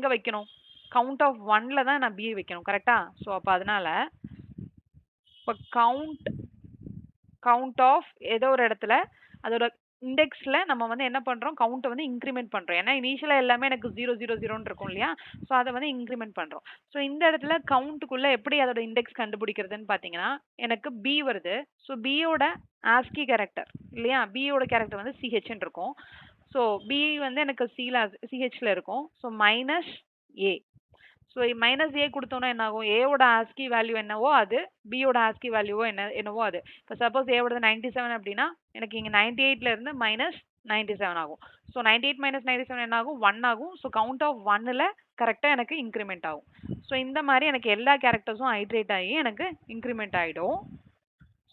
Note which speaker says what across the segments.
Speaker 1: எங்க வைக்கணும்? Count of 1ல தான் நான் B வைக்கணும். கரெக்ட்டா? ஸோ அப்ப அதனால இப்ப கவுண்ட் ஆஃப் ஏதோ ஒரு இடத்துல அதோட இண்டெக்ஸ்ல நம்ம வந்து என்ன பண்றோம்? கவுண்ட்ட வந்து இன்கிரிமெண்ட் பண்றோம். ஏன்னா இனிஷியலா எல்லாமே எனக்கு 0 0 0ன்னு இருக்கும் இல்லையா? ஸோ அத வந்து இன்கிரிமெண்ட் பண்றோம். ஸோ இந்த இடத்துல கவுண்ட்க்குள்ள எப்படி அதோட இண்டெக்ஸ் கண்டுபிடிக்கிறதுன்னு பார்த்தீங்கன்னா, எனக்கு B வருது. ஸோ B யோட ஆஸ்கி கேரக்டர் இல்லையா? B யோட கேரக்டர் வந்து CHன்னு இருக்கும். ஸோ B வந்து எனக்கு CHல இருக்கும். So minus A. So minus A கொடுத்தோம்னா என்ன ஆகும்? ஏவோட ஆஸ்கி வேல்யூ என்னவோ அது, பியோட ஆஸ்கி வேல்யூவோ என்னவோ அது. இப்போ சப்போஸ் ஏவோடது 97 அப்படின்னா எனக்கு இங்கே 98ல இருந்து மைனஸ் 97 ஆகும். ஸோ 98 மைனஸ் 97 என்ன ஆகும்? 1 ஆகும். ஸோ கவுண்ட் ஆஃப் 1ல கரெக்டாக எனக்கு இன்க்ரிமெண்ட் ஆகும். ஸோ இந்த மாதிரி எனக்கு எல்லா கேரக்டர்ஸும் ஐட்ரேட் ஆகி எனக்கு இன்க்ரிமெண்ட் ஆகிடும்.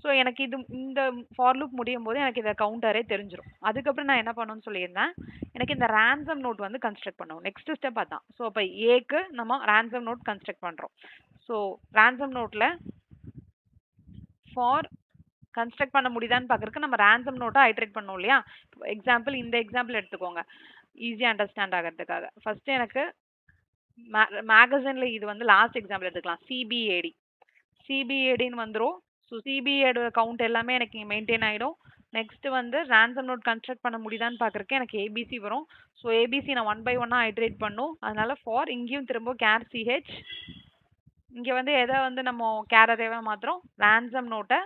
Speaker 1: ஸோ எனக்கு இந்த ஃபார் லூப் முடியும் போது எனக்கு இந்த கவுண்டரே தெரிஞ்சிடும். அதுக்கப்புறம் நான் என்ன பண்ணணும்னு சொல்லியிருந்தேன், எனக்கு இந்த ரேண்டம் நோட் வந்து கன்ஸ்ட்ரக்ட் பண்ணுவோம். நெக்ஸ்ட் ஸ்டெப் அதான். ஸோ அப்போ ஏக்கு நம்ம ரேண்டம் நோட் கன்ஸ்ட்ரக்ட் பண்ணுறோம். ஸோ ரேண்டம் நோட்டில் ஃபார் கன்ஸ்ட்ரக்ட் பண்ண முடியுதான்னு பார்க்கறதுக்கு நம்ம ரேண்டம் நோட்டை ஐட்ரேட் பண்ணோம் இல்லையா? இந்த எக்ஸாம்பிள் எடுத்துக்கோங்க, ஈஸியாக அண்டர்ஸ்டாண்ட் ஆகிறதுக்காக. ஃபர்ஸ்ட் எனக்கு மேகசின்ல இது வந்து லாஸ்ட் எக்ஸாம்பிள் எடுத்துக்கலாம். சிபிஏடின்னு வந்துடும். ஸோ சிபிஏடோட கவுண்ட் எல்லாமே எனக்கு மெயின்டைன் ஆகிடும். நெக்ஸ்ட் வந்து ரேண்டம் நோட் கன்ஸ்ட்ரக்ட் பண்ண முடியுதான்னு பார்க்குறக்கு எனக்கு ஏபிசி வரும். ஸோ ஏபிசி நான் 1 by 1 ஐட்ரேட் பண்ணும். அதனால ஃபார் இங்கேயும் திரும்ப கேர் சிஹெச், இங்கே வந்து எதை வந்து நம்ம கேர் அரேவாக மாற்றுறோம்? ரேண்டம் நோட்டை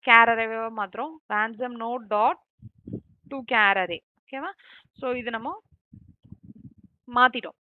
Speaker 1: கேர் அரேவாக மாற்றுறோம். Random note dot to char array. ஓகேவா? ஸோ இது நம்ம மாற்றிட்டோம்.